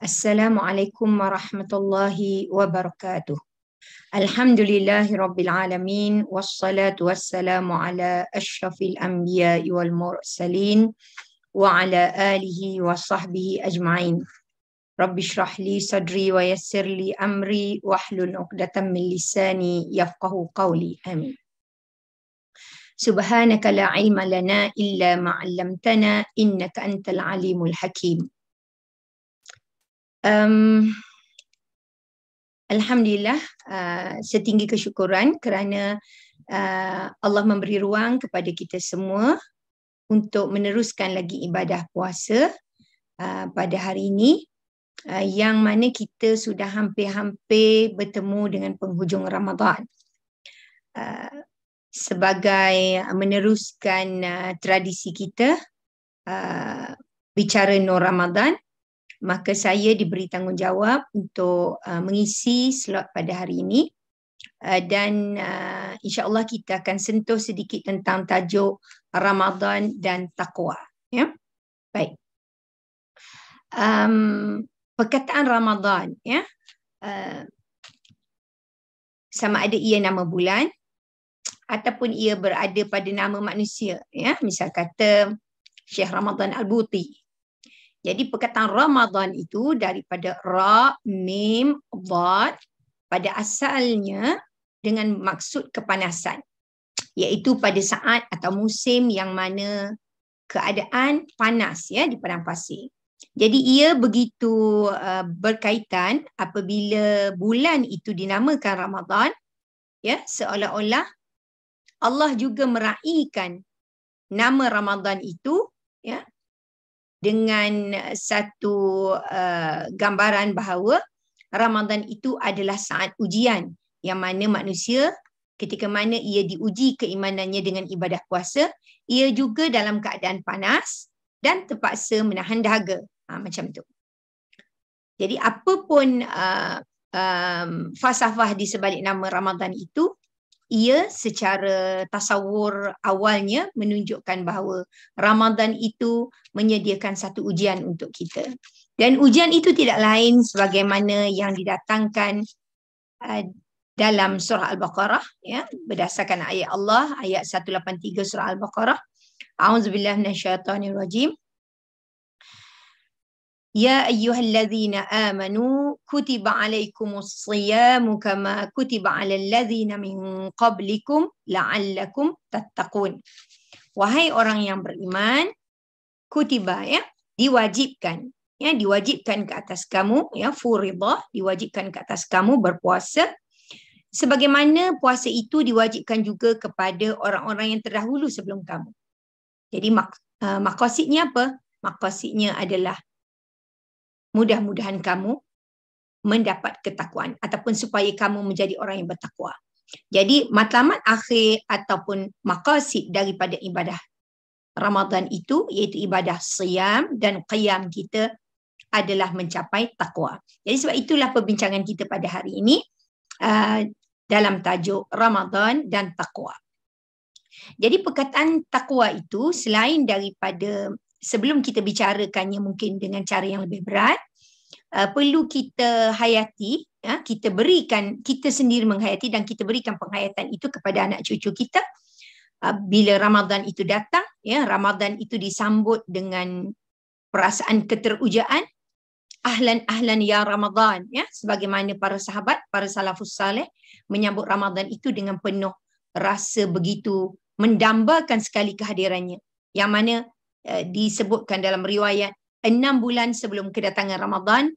Assalamualaikum warahmatullahi wabarakatuh. Alhamdulillahi rabbil alamin wassalatu wassalamu ala asyrafil anbiya'i wal mursalin wa ala alihi wa sahbihi ajma'in. Rabbi shrah li sadri wa yassir li amri wahlul 'uqdatam min lisani yafqahu qawli. Amin. Subhanaka la ilma lana illa ma 'allamtana innaka antal alimul hakim. Alhamdulillah, setinggi kesyukuran kerana Allah memberi ruang kepada kita semua untuk meneruskan lagi ibadah puasa pada hari ini, yang mana kita sudah hampir-hampir bertemu dengan penghujung Ramadan. Sebagai meneruskan tradisi kita bicara Nur Ramadan, maka saya diberi tanggungjawab untuk mengisi slot pada hari ini, dan insya-Allah kita akan sentuh sedikit tentang tajuk Ramadan dan takwa. Ya, baik. Perkataan Ramadan, ya, sama ada ia nama bulan ataupun ia berada pada nama manusia. Ya, misal kata Syekh Ramadan Al-Buti. Jadi perkataan Ramadan itu daripada Ra, Mim, Dhad, pada asalnya dengan maksud kepanasan, iaitu pada saat atau musim yang mana keadaan panas, ya, di padang pasir. Jadi ia begitu berkaitan apabila bulan itu dinamakan Ramadan, ya, seolah-olah Allah juga meraihkan nama Ramadan itu, ya, dengan satu gambaran bahawa Ramadan itu adalah saat ujian, yang mana manusia ketika mana ia diuji keimanannya dengan ibadah puasa, ia juga dalam keadaan panas dan terpaksa menahan dahaga. Macam tu. Jadi apapun falsafah di sebalik nama Ramadan itu, ia secara tasawur awalnya menunjukkan bahawa Ramadan itu menyediakan satu ujian untuk kita. Dan ujian itu tidak lain sebagaimana yang didatangkan dalam surah Al-Baqarah, ya, berdasarkan ayat Allah, ayat 183 surah Al-Baqarah. A'udzubillahi minasyaitonirrajim. Ya ayyuhalladzina amanu kutiba alaikumus siyamu kama kutiba alal ladzina min qablikum la'allakum tattaqun. Wahai orang yang beriman, kutiba, ya, diwajibkan, ya, diwajibkan ke atas kamu, ya, furidah, diwajibkan ke atas kamu berpuasa sebagaimana puasa itu diwajibkan juga kepada orang-orang yang terdahulu sebelum kamu. Jadi maqasidnya apa? Maqasidnya adalah mudah-mudahan kamu mendapat ketakwaan ataupun supaya kamu menjadi orang yang bertakwa. Jadi matlamat akhir ataupun maqasid daripada ibadah Ramadan itu iaitu ibadah siyam dan qiyam kita adalah mencapai takwa. Jadi sebab itulah perbincangan kita pada hari ini dalam tajuk Ramadan dan takwa. Jadi perkataan takwa itu selain daripada sebelum kita bicarakannya mungkin dengan cara yang lebih berat, perlu kita hayati, ya, kita berikan, kita sendiri menghayati dan kita berikan penghayatan itu kepada anak cucu kita. Bila Ramadan itu datang, ya, Ramadan itu disambut dengan perasaan keterujaan. Ahlan ahlan ya Ramadan, ya, sebagaimana para sahabat, para salafus saleh menyambut Ramadan itu dengan penuh rasa begitu mendambakan sekali kehadirannya, yang mana disebutkan dalam riwayat 6 bulan sebelum kedatangan Ramadan,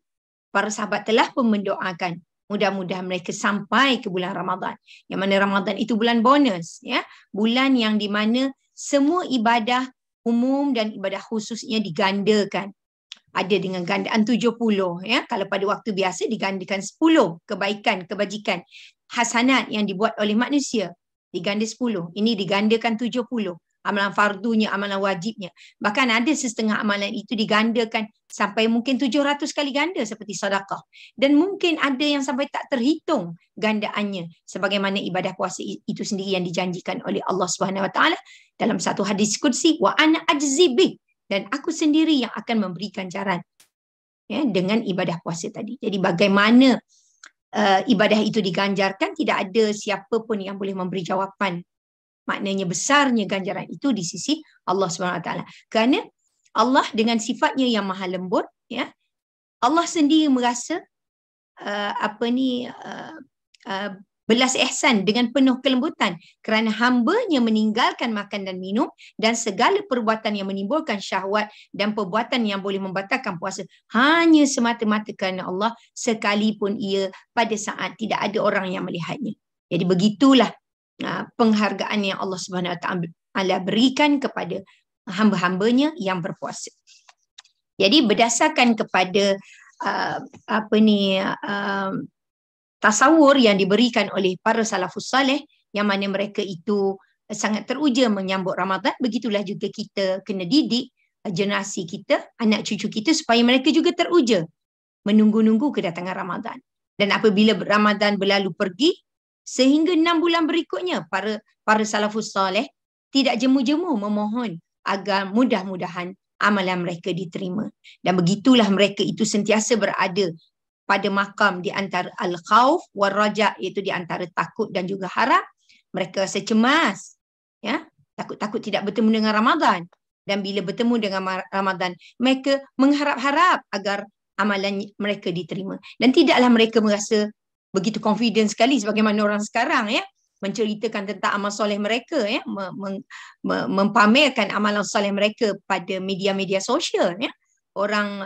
para sahabat telah pun mendoakan mudah-mudahan mereka sampai ke bulan Ramadan, yang mana Ramadan itu bulan bonus, ya, bulan yang di mana semua ibadah umum dan ibadah khususnya digandakan. Ada dengan gandaan 70, ya, kalau pada waktu biasa digandakan 10 kebaikan, kebajikan, hasanat yang dibuat oleh manusia, diganda 10, ini digandakan 70. Amalan fardunya, amalan wajibnya. Bahkan ada setengah amalan itu digandakan sampai mungkin 700 kali ganda seperti sedekah. Dan mungkin ada yang sampai tak terhitung gandaannya. Sebagaimana ibadah puasa itu sendiri yang dijanjikan oleh Allah SWT dalam satu hadis qudsi, wa ana ajzi bih, dan aku sendiri yang akan memberi ganjaran. ya, dengan ibadah puasa tadi. Jadi bagaimana ibadah itu diganjarkan, tidak ada siapa pun yang boleh memberi jawapan. Maknanya besarnya ganjaran itu di sisi Allah SWT. Kerana Allah dengan sifatnya yang maha lembut, ya, Allah sendiri merasa belas ihsan dengan penuh kelembutan kerana hambanya meninggalkan makan dan minum dan segala perbuatan yang menimbulkan syahwat dan perbuatan yang boleh membatalkan puasa hanya semata-mata kerana Allah, sekalipun ia pada saat tidak ada orang yang melihatnya. Jadi begitulah penghargaan yang Allah Subhanahu Wa Taala berikan kepada hamba-hambanya yang berpuasa. Jadi berdasarkan kepada tasawur yang diberikan oleh para salafus saleh, yang mana mereka itu sangat teruja menyambut Ramadan, begitulah juga kita kena didik generasi kita, anak cucu kita, supaya mereka juga teruja menunggu-nunggu kedatangan Ramadan. Dan apabila Ramadan berlalu pergi, sehingga 6 bulan berikutnya, para salafus saleh tidak jemu-jemu memohon agar mudah-mudahan amalan mereka diterima. Dan begitulah mereka itu sentiasa berada pada makam di antara al-khauf wal raja, iaitu di antara takut dan juga harap. Mereka rasa cemas, ya, takut-takut tidak bertemu dengan Ramadan, dan bila bertemu dengan Ramadan mereka mengharap-harap agar amalan mereka diterima. Dan tidaklah mereka merasa begitu confident sekali sebagaimana orang sekarang, ya, menceritakan tentang amal soleh mereka, ya, mempamerkan amalan soleh mereka pada media-media sosial, ya. Orang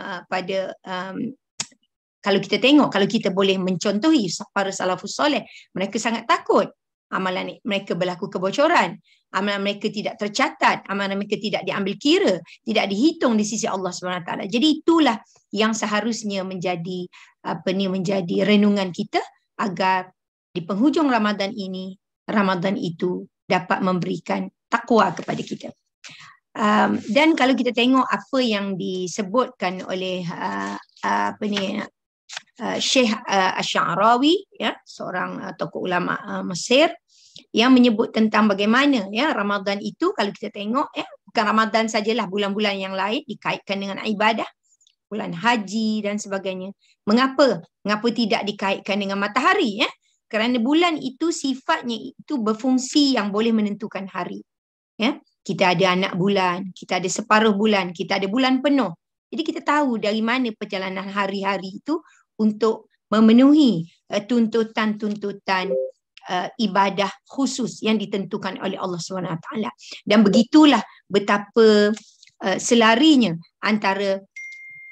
kalau kita tengok, kalau kita boleh mencontohi para salafus soleh, mereka sangat takut amalan mereka berlaku kebocoran, amalan mereka tidak tercatat, amalan mereka tidak diambil kira, tidak dihitung di sisi Allah SWT. Jadi itulah yang seharusnya menjadi menjadi renungan kita, agar di penghujung Ramadan ini, Ramadan itu dapat memberikan takwa kepada kita. Dan kalau kita tengok apa yang disebutkan oleh Syekh Asy'arawi, ya, seorang tokoh ulama Mesir, yang menyebut tentang bagaimana, ya, Ramadan itu kalau kita tengok, ya, bukan Ramadan sajalah, bulan-bulan yang lain dikaitkan dengan ibadah, bulan haji dan sebagainya. Mengapa tidak dikaitkan dengan matahari, ya? Kerana bulan itu sifatnya itu berfungsi yang boleh menentukan hari, ya. Kita ada anak bulan, kita ada separuh bulan, kita ada bulan penuh. Jadi kita tahu dari mana perjalanan hari-hari itu untuk memenuhi tuntutan-tuntutan ibadah khusus yang ditentukan oleh Allah SWT. Dan begitulah betapa selarinya antara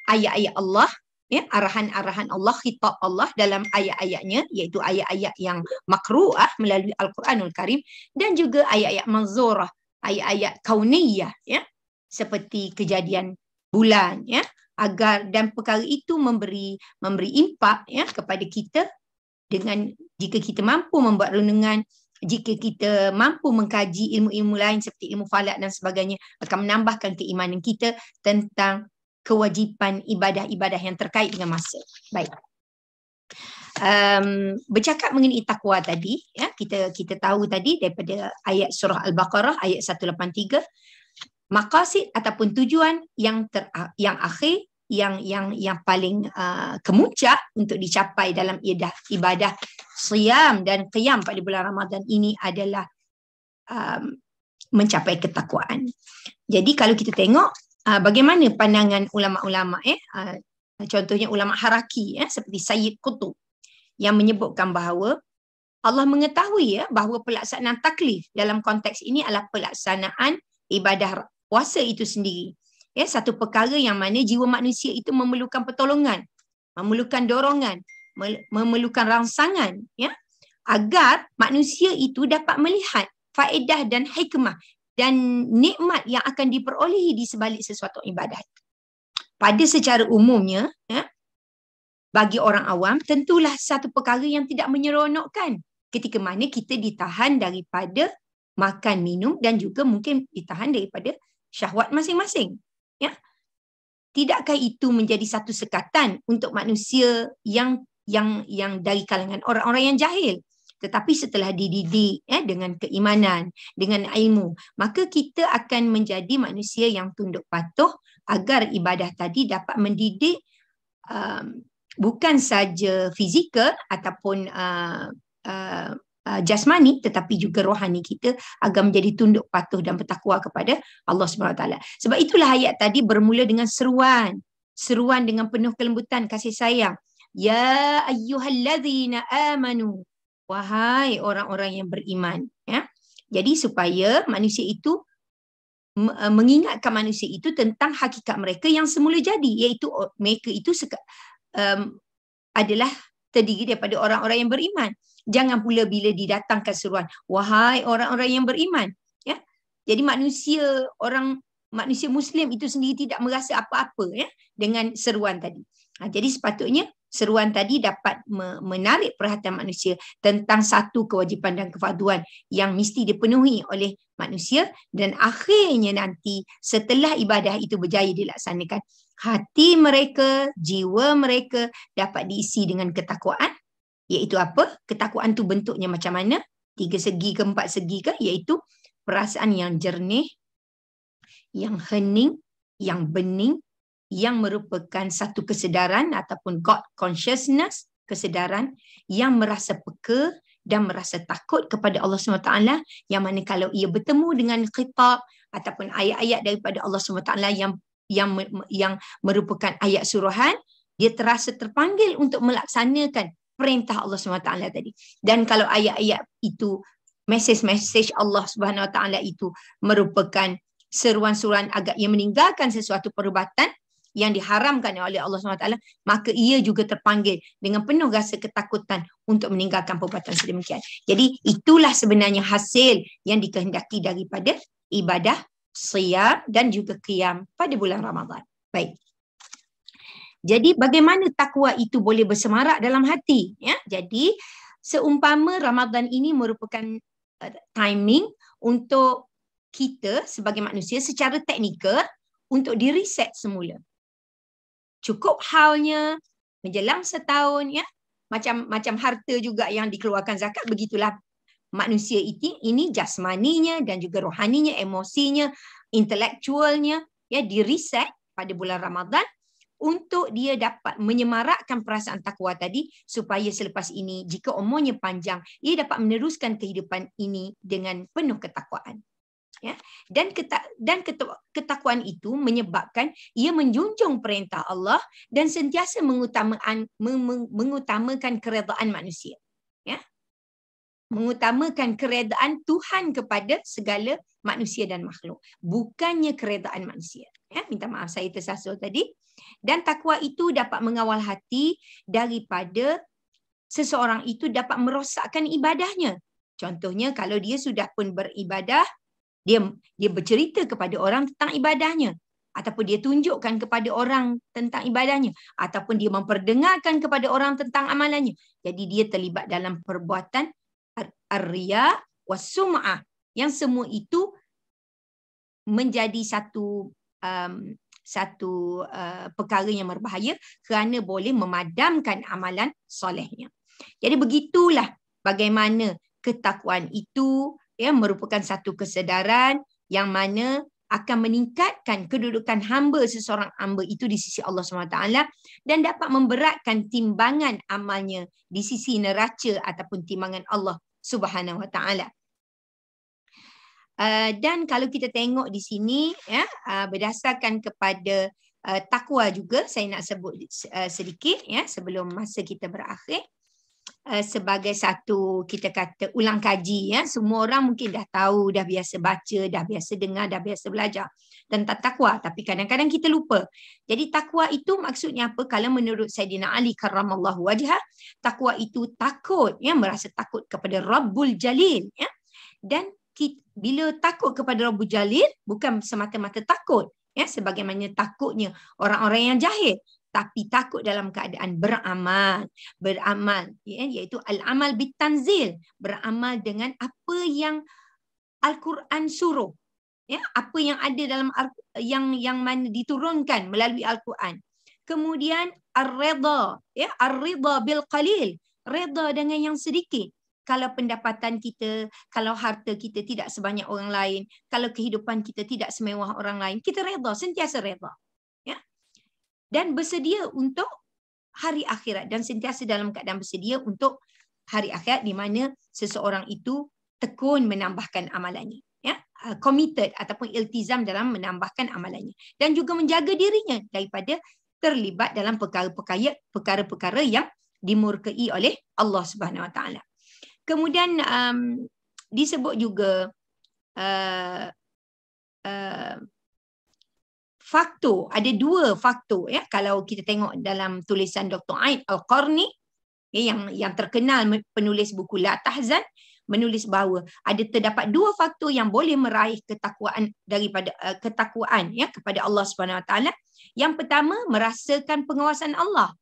ayat-ayat Allah, ya, arahan-arahan Allah, khitab Allah dalam ayat-ayatnya, iaitu ayat-ayat yang makru'ah melalui Al-Quranul Karim, dan juga ayat-ayat manzurah, ayat-ayat kauniyah, ya, seperti kejadian bulan, ya, agar dan perkara itu memberi impak, ya, kepada kita, dengan jika kita mampu membuat renungan, jika kita mampu mengkaji ilmu-ilmu lain seperti ilmu falak dan sebagainya, akan menambahkan keimanan kita tentang kewajipan ibadah-ibadah yang terkait dengan masa. Baik. Bercakap mengenai takwa tadi, ya, kita tahu tadi daripada ayat surah Al-Baqarah ayat 183, maqasid ataupun tujuan yang akhir, yang paling kemuncak untuk dicapai dalam ibadah siyam dan qiyam pada bulan Ramadan ini adalah mencapai ketakwaan. Jadi kalau kita tengok bagaimana pandangan ulama-ulama, contohnya ulama haraki, seperti Sayyid Qutb, yang menyebutkan bahawa Allah mengetahui, ya, bahawa pelaksanaan taklif dalam konteks ini adalah pelaksanaan ibadah puasa itu sendiri. Ya, satu perkara yang mana jiwa manusia itu memerlukan pertolongan, memerlukan dorongan, memerlukan rangsangan, ya, agar manusia itu dapat melihat faedah dan hikmah dan nikmat yang akan diperolehi di sebalik sesuatu ibadah. Pada secara umumnya, ya, bagi orang awam tentulah satu perkara yang tidak menyeronokkan ketika mana kita ditahan daripada makan, minum, dan juga mungkin ditahan daripada syahwat masing-masing, ya. Tidakkah itu menjadi satu sekatan untuk manusia yang dari kalangan orang-orang yang jahil? Tetapi setelah dididik, ya, dengan keimanan, dengan ilmu, maka kita akan menjadi manusia yang tunduk patuh agar ibadah tadi dapat mendidik bukan saja fizikal ataupun jasmani, tetapi juga rohani kita agar menjadi tunduk patuh dan bertakwa kepada Allah SWT. Sebab itulah ayat tadi bermula dengan seruan dengan penuh kelembutan, kasih sayang. Ya ayyuhallazina amanu, wahai orang-orang yang beriman. Ya. Jadi supaya manusia itu mengingatkan manusia itu tentang hakikat mereka yang semula jadi, iaitu mereka itu adalah terdiri daripada orang-orang yang beriman. Jangan pula bila didatangkan seruan, wahai orang-orang yang beriman. Ya. Jadi manusia Muslim itu sendiri tidak merasa apa-apa ya dengan seruan tadi. Jadi sepatutnya seruan tadi dapat menarik perhatian manusia tentang satu kewajipan dan kefarduan yang mesti dipenuhi oleh manusia, dan akhirnya nanti setelah ibadah itu berjaya dilaksanakan, hati mereka, jiwa mereka dapat diisi dengan ketakwaan. Iaitu apa? Ketakwaan tu bentuknya macam mana? 3 segi ke 4 segi ke? Iaitu perasaan yang jernih, yang hening, yang bening, yang merupakan satu kesedaran ataupun God consciousness, kesedaran yang merasa peka dan merasa takut kepada Allah SWT, yang mana kalau ia bertemu dengan khitab ataupun ayat-ayat daripada Allah SWT yang merupakan ayat suruhan, dia terasa terpanggil untuk melaksanakan perintah Allah SWT tadi. Dan kalau ayat-ayat itu, mesej-mesej Allah SWT itu merupakan seruan-seruan agar ia meninggalkan sesuatu perubatan yang diharamkan oleh Allah SWT, maka ia juga terpanggil dengan penuh rasa ketakutan untuk meninggalkan perbuatan sedemikian. Jadi itulah sebenarnya hasil yang dikehendaki daripada ibadah siyam dan juga qiyam pada bulan Ramadan. Baik. Jadi bagaimana takwa itu boleh bersemarak dalam hati? Ya? Jadi seumpama Ramadan ini merupakan timing untuk kita sebagai manusia secara teknikal untuk di-reset semula. Cukup halnya menjelang setahun, ya, macam harta juga yang dikeluarkan zakat, begitulah manusia ini jasmaninya dan juga rohaninya, emosinya, intelektualnya, ya, di-reset pada bulan Ramadan untuk dia dapat menyemarakkan perasaan takwa tadi, supaya selepas ini jika umurnya panjang, ia dapat meneruskan kehidupan ini dengan penuh ketakwaan. Ya. Dan ketakwaan itu menyebabkan ia menjunjung perintah Allah dan sentiasa mengutamakan keredaan manusia. Ya. Mengutamakan keredaan Tuhan kepada segala manusia dan makhluk, bukannya keredaan manusia. Ya. Minta maaf saya tersasul tadi. Dan takwa itu dapat mengawal hati daripada seseorang itu dapat merosakkan ibadahnya. Contohnya kalau dia sudah pun beribadah, dia bercerita kepada orang tentang ibadahnya, ataupun dia tunjukkan kepada orang tentang ibadahnya, ataupun dia memperdengarkan kepada orang tentang amalannya. Jadi dia terlibat dalam perbuatan ar-riya was-sum'ah, yang semua itu menjadi satu perkara yang berbahaya kerana boleh memadamkan amalan solehnya. Jadi begitulah bagaimana ketakwaan itu, ya, merupakan satu kesedaran yang mana akan meningkatkan kedudukan seseorang hamba itu di sisi Allah SWT dan dapat memberatkan timbangan amalnya di sisi neraca ataupun timbangan Allah Subhanahu Wa Taala. Dan kalau kita tengok di sini, ya, berdasarkan kepada takwa juga, saya nak sebut sedikit, ya, sebelum masa kita berakhir. Sebagai satu, kita kata, ulang kaji, ya. Semua orang mungkin dah tahu, dah biasa baca, dah biasa dengar, dah biasa belajar tentang takwa, tapi kadang-kadang kita lupa. Jadi takwa itu maksudnya apa? Kalau menurut Sayyidina Ali karramallahu wajhah, takwa itu takut, ya, merasa takut kepada Rabbul Jalil, ya. Dan bila takut kepada Rabbul Jalil, bukan semata-mata takut, ya, sebagaimana takutnya orang-orang yang jahil, tapi takut dalam keadaan beramal, ya, iaitu al-amal bitanzil, beramal dengan apa yang Al-Quran suruh, ya, apa yang ada dalam yang mana diturunkan melalui Al-Quran. Kemudian ar-ridha, ya, ar-ridha bil qalil, reda dengan yang sedikit. Kalau pendapatan kita, kalau harta kita tidak sebanyak orang lain, kalau kehidupan kita tidak semewah orang lain, kita reda, sentiasa reda. Dan bersedia untuk hari akhirat dan sentiasa dalam keadaan bersedia untuk hari akhirat, di mana seseorang itu tekun menambahkan amalannya, ya, committed ataupun iltizam dalam menambahkan amalannya, dan juga menjaga dirinya daripada terlibat dalam perkara-perkara yang dimurkai oleh Allah Subhanahu Wa Taala. Kemudian disebut juga faktor, ada 2 faktor, ya, kalau kita tengok dalam tulisan Dr. Aid Al-Qarni, ya, yang terkenal penulis buku La Tahzan, menulis bahawa terdapat 2 faktor yang boleh meraih ketakwaan daripada ketakwaan, ya, kepada Allah Subhanahu Wa Taala. Yang pertama, merasakan pengawasan Allah,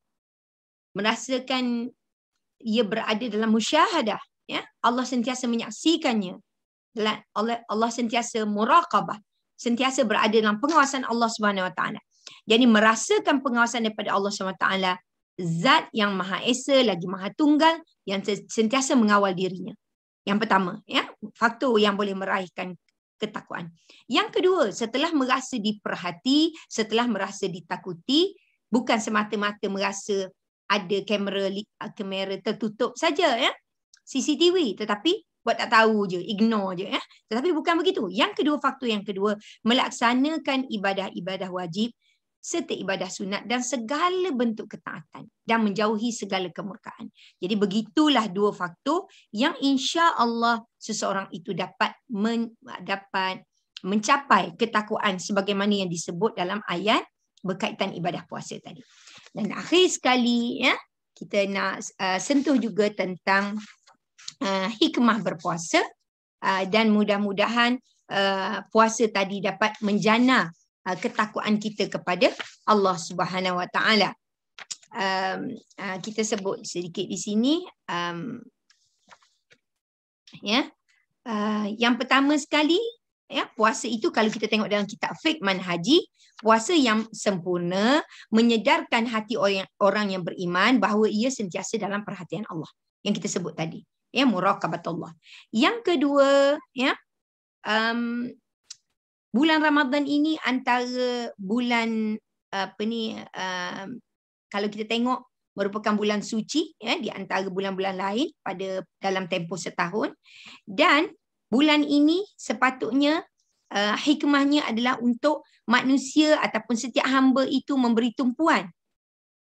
merasakan ia berada dalam musyahadah, ya, Allah sentiasa menyaksikannya, Allah sentiasa muraqabah, sentiasa berada dalam pengawasan Allah Subhanahu Wa Taala. Jadi merasakan pengawasan daripada Allah Subhanahu Wa Taala, zat yang Maha Esa lagi Maha Tunggal, yang sentiasa mengawal dirinya. Yang pertama, ya, faktor yang boleh meraihkan ketakwaan. Yang kedua, setelah merasa diperhati, setelah merasa ditakuti, bukan semata-mata merasa ada kamera tertutup saja, ya, CCTV, tetapi buat tak tahu je, ignore je, ya. Tetapi bukan begitu. Yang kedua, faktor yang kedua, melaksanakan ibadah-ibadah wajib serta ibadah sunat dan segala bentuk ketaatan dan menjauhi segala kemurkaan. Jadi begitulah 2 faktor yang insya-Allah seseorang itu dapat mencapai ketakwaan sebagaimana yang disebut dalam ayat berkaitan ibadah puasa tadi. Dan akhir sekali, ya, kita nak sentuh juga tentang hikmah berpuasa, dan mudah-mudahan puasa tadi dapat menjana ketakwaan kita kepada Allah Subhanahu Wa Taala. Kita sebut sedikit di sini, ya, yang pertama sekali, ya, puasa itu kalau kita tengok dalam kitab fiqh manhaji, puasa yang sempurna menyedarkan hati orang yang beriman bahawa ia sentiasa dalam perhatian Allah yang kita sebut tadi, ya, muraqabatullah. Yang kedua, ya, bulan Ramadan ini antara bulan kalau kita tengok merupakan bulan suci, ya, di antara bulan-bulan lain pada dalam tempoh setahun, dan bulan ini sepatutnya hikmahnya adalah untuk manusia ataupun setiap hamba itu memberi tumpuan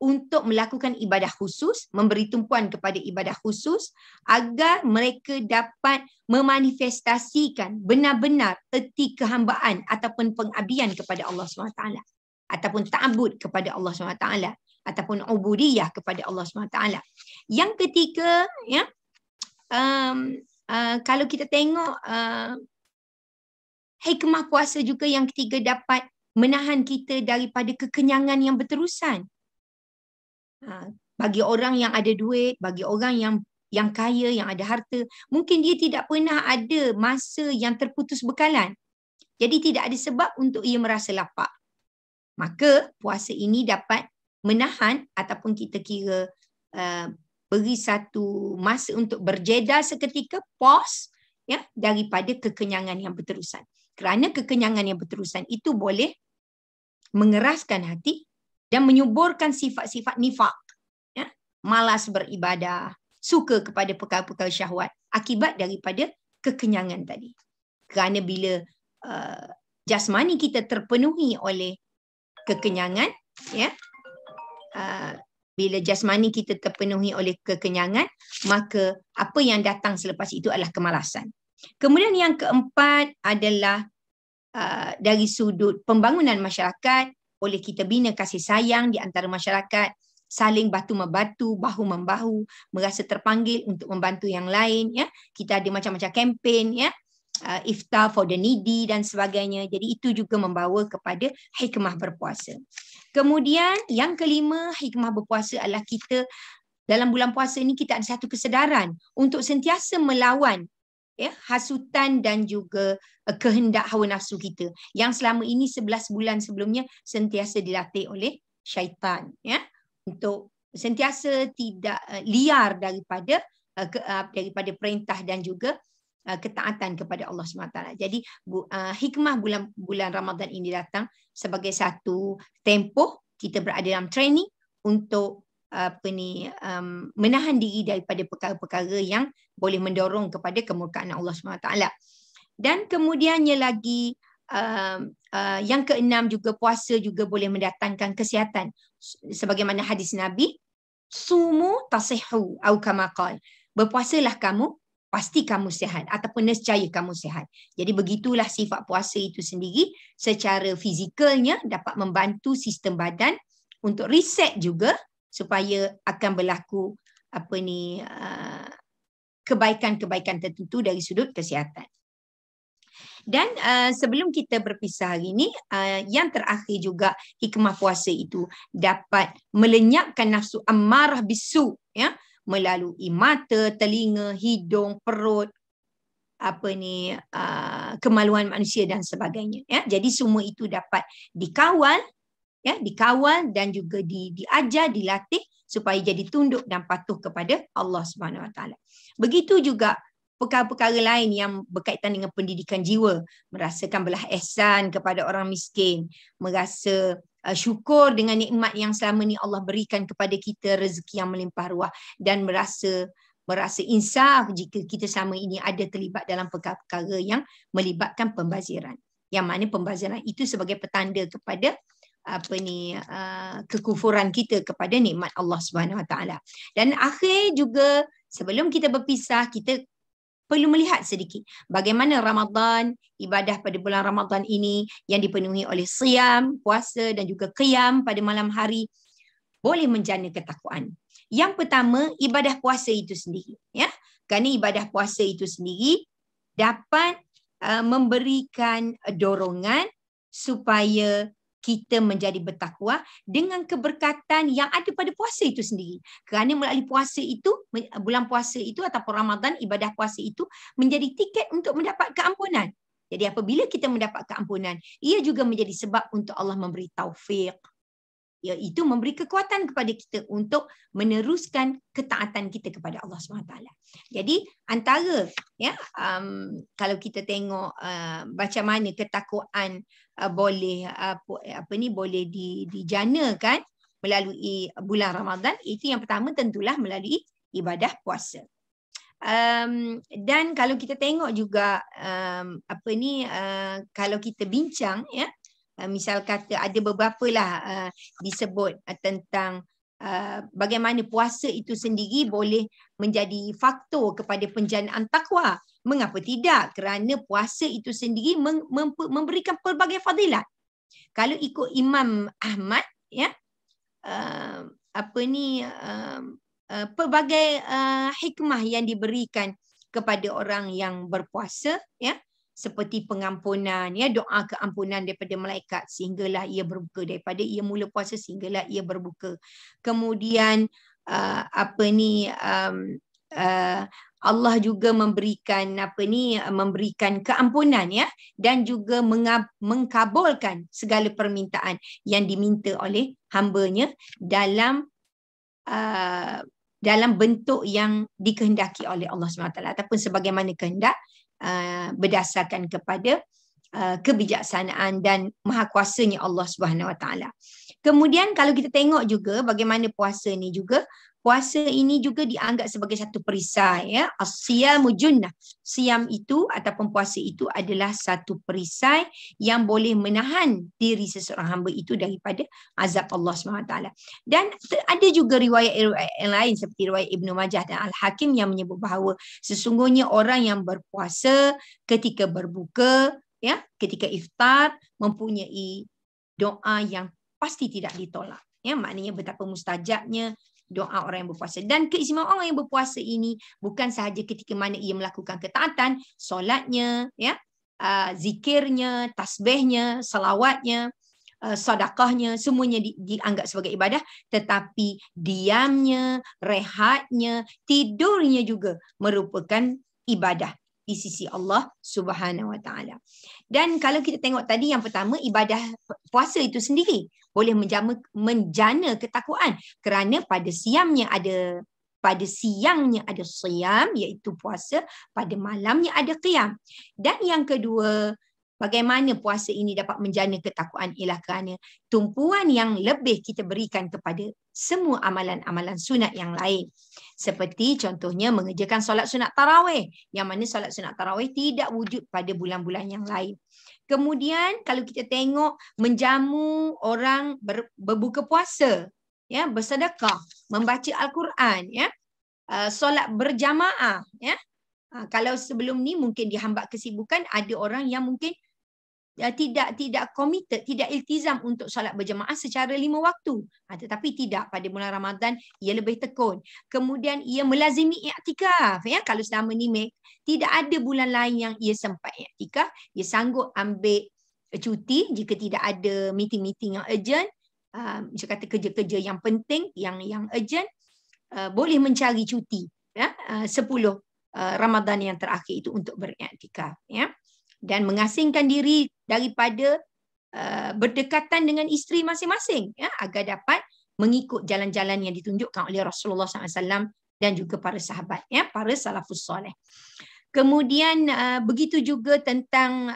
untuk melakukan ibadah khusus, memberi tumpuan kepada ibadah khusus agar mereka dapat memanifestasikan benar-benar erti kehambaan ataupun pengabdian kepada Allah SWT, ataupun ta'bud kepada Allah SWT, ataupun ubudiyah kepada Allah SWT. Yang ketiga, ya, kalau kita tengok hikmah puasa juga yang ketiga dapat menahan kita daripada kekenyangan yang berterusan. Bagi orang yang ada duit, bagi orang yang kaya, yang ada harta, mungkin dia tidak pernah ada masa yang terputus bekalan. Jadi tidak ada sebab untuk ia merasa lapar. Maka puasa ini dapat menahan ataupun kita kira beri satu masa untuk berjeda seketika, pause, ya, daripada kekenyangan yang berterusan. Kerana kekenyangan yang berterusan itu boleh mengeraskan hati dan menyuburkan sifat-sifat nifak, ya, malas beribadah, suka kepada perkara-perkara syahwat akibat daripada kekenyangan tadi. Kerana bila jasmani kita terpenuhi oleh kekenyangan, ya, bila jasmani kita terpenuhi oleh kekenyangan, maka apa yang datang selepas itu adalah kemalasan. Kemudian yang keempat adalah dari sudut pembangunan masyarakat, oleh kita bina kasih sayang di antara masyarakat, saling batu-membatu, bahu-membahu, merasa terpanggil untuk membantu yang lain, ya. Kita ada macam-macam kempen, ya, iftar for the needy dan sebagainya. Jadi itu juga membawa kepada hikmah berpuasa. Kemudian yang kelima, hikmah berpuasa adalah kita dalam bulan puasa ini kita ada satu kesedaran untuk sentiasa melawan, ya, hasutan dan juga kehendak hawa nafsu kita yang selama ini 11 bulan sebelumnya sentiasa dilatih oleh syaitan, ya, untuk sentiasa tidak liar daripada perintah dan juga ketaatan kepada Allah SWT. Jadi hikmah bulan Ramadan ini datang sebagai satu tempoh kita berada dalam training untuk menahan diri daripada perkara-perkara yang boleh mendorong kepada kemurkaan Allah SWT. Dan kemudiannya lagi yang keenam juga, puasa juga boleh mendatangkan kesihatan. Sebagaimana hadis Nabi, sumu tasihu au kama qala. Berpuasalah kamu, pasti kamu sihat ataupun nescaya kamu sihat. Jadi begitulah sifat puasa itu sendiri. Secara fizikalnya dapat membantu sistem badan untuk reset juga supaya akan berlaku kebaikan-kebaikan tertentu dari sudut kesihatan. Dan sebelum kita berpisah hari ini, yang terakhir juga hikmah puasa itu dapat melenyapkan nafsu ammarah bisu, ya, melalui mata, telinga, hidung, perut, kemaluan manusia dan sebagainya. Ya. Jadi semua itu dapat dikawal, ya, dikawal dan juga diajar, dilatih supaya jadi tunduk dan patuh kepada Allah Subhanahu Wa Taala. Begitu juga perkara-perkara lain yang berkaitan dengan pendidikan jiwa, merasakan belah ihsan kepada orang miskin, merasa syukur dengan nikmat yang selama ni Allah berikan kepada kita, rezeki yang melimpah ruah, dan merasa insaf jika kita selama ini ada terlibat dalam perkara-perkara yang melibatkan pembaziran. Yang mana pembaziran itu sebagai petanda kepada kekufuran kita kepada nikmat Allah Subhanahu Wa Taala. Dan akhir juga, sebelum kita berpisah, kita perlu melihat sedikit bagaimana Ramadan, ibadah pada bulan Ramadan ini yang dipenuhi oleh siam, puasa dan juga qiyam pada malam hari boleh menjana ketakwaan. Yang pertama, ibadah puasa itu sendiri, ya. Kerana ibadah puasa itu sendiri dapat memberikan dorongan supaya kita menjadi bertakwa dengan keberkatan yang ada pada puasa itu sendiri. Kerana melalui puasa itu, bulan puasa itu ataupun Ramadan, ibadah puasa itu menjadi tiket untuk mendapat keampunan. Jadi apabila kita mendapat keampunan, ia juga menjadi sebab untuk Allah memberi taufik, iaitu memberi kekuatan kepada kita untuk meneruskan ketaatan kita kepada Allah SWT. Jadi antara, ya, kalau kita tengok macam mana ketakwaan boleh boleh dijanakan melalui bulan Ramadan, itu yang pertama tentulah melalui ibadah puasa. Dan kalau kita tengok juga kalau kita bincang, ya, misal kata ada beberapa lah disebut tentang bagaimana puasa itu sendiri boleh menjadi faktor kepada penjanaan takwa. Mengapa tidak? Kerana puasa itu sendiri memberikan pelbagai fadilat. Kalau ikut Imam Ahmad, ya, pelbagai hikmah yang diberikan kepada orang yang berpuasa, ya, seperti pengampunan, ya, doa keampunan daripada malaikat sehinggalah ia berbuka, daripada ia mula puasa sehinggalah ia berbuka. Kemudian Allah juga memberikan memberikan keampunan, ya, dan juga mengkabulkan segala permintaan yang diminta oleh hamba-Nya dalam bentuk yang dikehendaki oleh Allah SWT ataupun sebagaimana kehendak berdasarkan kepada kebijaksanaan dan mahakuasanya Allah Subhanahu Wa Taala. Kemudian kalau kita tengok juga bagaimana puasa ini juga dianggap sebagai satu perisai, ya. As-siyamu junnah. Siam itu ataupun puasa itu adalah satu perisai yang boleh menahan diri seseorang hamba itu daripada azab Allah SWT. Dan ada juga riwayat yang lain seperti riwayat Ibnu Majah dan Al-Hakim yang menyebut bahawa sesungguhnya orang yang berpuasa ketika berbuka, ya, ketika iftar mempunyai doa yang pasti tidak ditolak. Ya, maknanya betapa mustajabnya doa orang yang berpuasa. Dan keistimewaan orang yang berpuasa ini bukan sahaja ketika mana ia melakukan ketaatan, solatnya, ya, zikirnya, tasbihnya, salawatnya, sedekahnya, semuanya dianggap sebagai ibadah, tetapi diamnya, rehatnya, tidurnya juga merupakan ibadah di sisi Allah Subhanahu Wa Taala. Dan kalau kita tengok tadi yang pertama, ibadah puasa itu sendiri boleh menjana ketakwaan kerana pada siangnya ada siam, iaitu puasa, pada malamnya ada qiyam. Dan yang kedua, bagaimana puasa ini dapat menjana ketakwaan ialah kerana tumpuan yang lebih kita berikan kepada semua amalan-amalan sunat yang lain. Seperti contohnya mengerjakan solat sunat tarawih, yang mana solat sunat tarawih tidak wujud pada bulan-bulan yang lain. Kemudian kalau kita tengok menjamu orang berbuka puasa, ya, bersedekah, membaca Al-Quran, ya, solat berjamaah, ya. Kalau sebelum ni mungkin dihambat kesibukan, ada orang yang mungkin tidak committed, tidak iltizam untuk solat berjamaah secara 5 waktu. Tetapi tidak, pada bulan Ramadan ia lebih tekun. Kemudian ia melazimi i'tikaf, ya. Kalau selama ni tidak ada bulan lain yang ia sempat i'tikaf, ia sanggup ambil cuti jika tidak ada meeting-meeting yang urgent, macam kata kerja-kerja yang penting, yang urgent, boleh mencari cuti, ya, 10 Ramadan yang terakhir itu untuk beriktikaf, ya, dan mengasingkan diri daripada berdekatan dengan isteri masing-masing, ya, agar dapat mengikut jalan-jalan yang ditunjukkan oleh Rasulullah SAW dan juga para sahabat, ya, para salafus soleh. Kemudian begitu juga tentang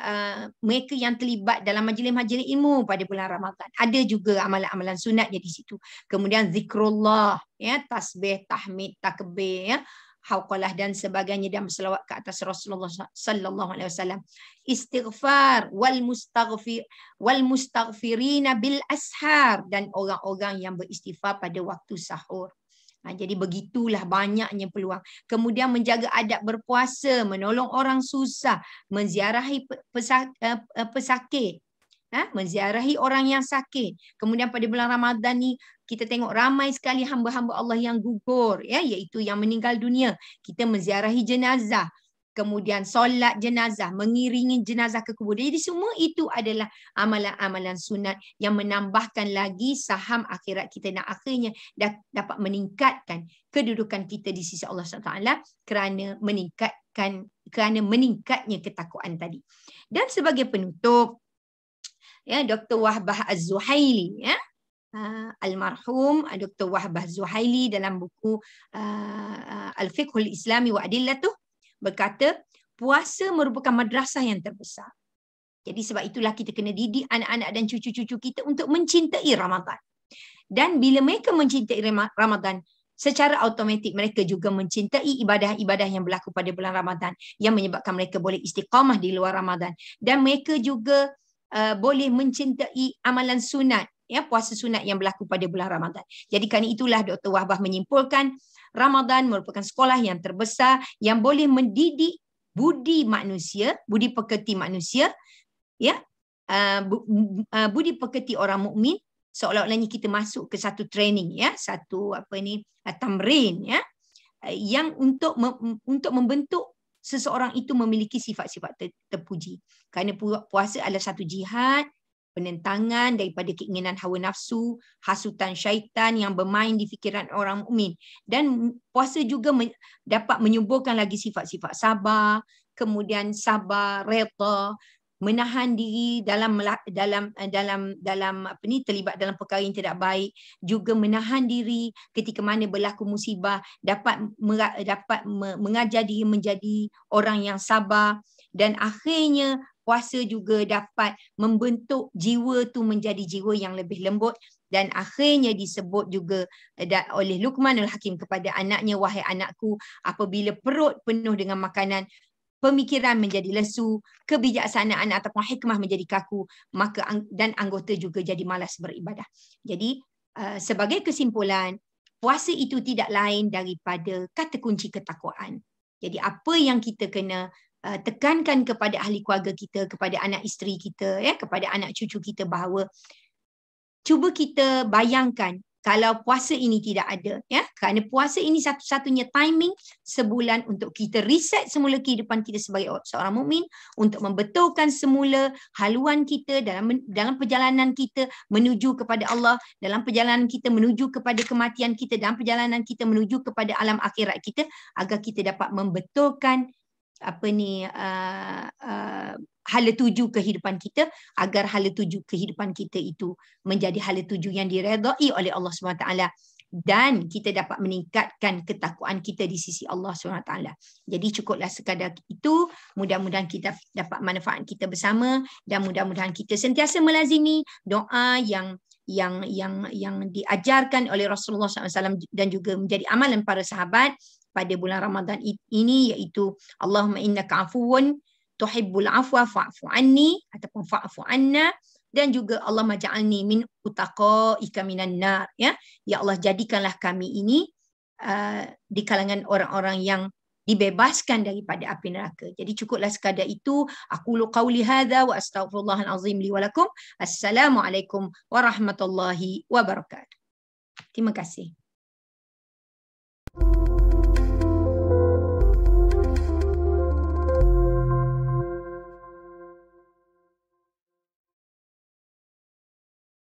mereka yang terlibat dalam majlis-majlis ilmu pada bulan Ramadan. Ada juga amalan-amalan sunatnya di situ. Kemudian zikrullah, ya, tasbih, tahmid, takbir, ya, hauqalah dan sebagainya, dan berselawat ke atas Rasulullah sallallahu alaihi wasallam. Istighfar wal mustaghfirina bil ashar, dan orang-orang yang beristighfar pada waktu sahur. Jadi begitulah banyaknya peluang. Kemudian menjaga adab berpuasa, menolong orang susah, menziarahi pesakit, menziarahi orang yang sakit. Kemudian pada bulan Ramadan ni kita tengok ramai sekali hamba-hamba Allah yang gugur, ya, iaitu yang meninggal dunia. Kita menziarahi jenazah, kemudian solat jenazah, mengiringi jenazah ke kubur. Jadi semua itu adalah amalan-amalan sunat yang menambahkan lagi saham akhirat kita, dan akhirnya dapat meningkatkan kedudukan kita di sisi Allah SWT kerana meningkatnya ketakwaan tadi. Dan sebagai penutup, ya, Dr. Wahbah Az-Zuhaili, ya, almarhum Dr. Wahbah Az-Zuhaili dalam buku Al-Fiqhul Islami wa Adillatuh berkata, puasa merupakan madrasah yang terbesar. Jadi sebab itulah kita kena didik anak-anak dan cucu-cucu kita untuk mencintai Ramadan. Dan bila mereka mencintai Ramadan, secara automatik mereka juga mencintai ibadah-ibadah yang berlaku pada bulan Ramadan, yang menyebabkan mereka boleh istiqamah di luar Ramadan. Dan mereka juga boleh mencintai amalan sunat, ya, puasa sunat yang berlaku pada bulan Ramadan. Jadi kerana itulah Dr. Wahbah menyimpulkan Ramadan merupakan sekolah yang terbesar yang boleh mendidik budi manusia, budi pekerti manusia, ya, budi pekerti orang mukmin, seolah-olahnya kita masuk ke satu training, ya, satu tamrin, ya, yang untuk membentuk seseorang itu memiliki sifat-sifat terpuji. Kerana puasa adalah satu jihad, penentangan daripada keinginan hawa nafsu, hasutan syaitan yang bermain di fikiran orang mukmin. Dan puasa juga dapat menyuburkan lagi sifat-sifat sabar, kemudian sabar, redha, menahan diri terlibat dalam perkara yang tidak baik, juga menahan diri ketika mana berlaku musibah, dapat mengajar diri menjadi orang yang sabar, dan akhirnya puasa juga dapat membentuk jiwa tu menjadi jiwa yang lebih lembut. Dan akhirnya disebut juga oleh Luqmanul Hakim kepada anaknya, wahai anakku, apabila perut penuh dengan makanan, pemikiran menjadi lesu, kebijaksanaan ataupun hikmah menjadi kaku, maka dan anggota juga jadi malas beribadah. Jadi sebagai kesimpulan, puasa itu tidak lain daripada kata kunci ketakwaan. Jadi apa yang kita kena tekankan kepada ahli keluarga kita, kepada anak isteri kita, ya, kepada anak cucu kita, bahawa cuba kita bayangkan kalau puasa ini tidak ada, ya, kerana puasa ini satu-satunya timing sebulan untuk kita reset semula kehidupan kita sebagai seorang mukmin, untuk membetulkan semula haluan kita dalam perjalanan kita menuju kepada Allah, dalam perjalanan kita menuju kepada kematian kita, dalam perjalanan kita menuju kepada alam akhirat kita, agar kita dapat membetulkan hala tuju kehidupan kita, agar hala tuju kehidupan kita itu menjadi hala tuju yang diredai oleh Allah SWT dan kita dapat meningkatkan ketakwaan kita di sisi Allah SWT. Jadi cukuplah sekadar itu. Mudah-mudahan kita dapat manfaat kita bersama dan mudah-mudahan kita sentiasa melazimi doa yang diajarkan oleh Rasulullah SAW dan juga menjadi amalan para sahabat pada bulan Ramadan ini, iaitu Allahumma innaka afuwun tuhibbul afwa fa'fu anni ataupun fa'fu anna, dan juga Allah maj'alni min utaqaika minan nar, ya Allah jadikanlah kami ini di kalangan orang-orang yang dibebaskan daripada api neraka. Jadi cukuplah sekadar itu. Aqulu qauli hadza wa astaghfirullahal azim li wa lakum. Assalamualaikum warahmatullahi wabarakatuh. Terima kasih.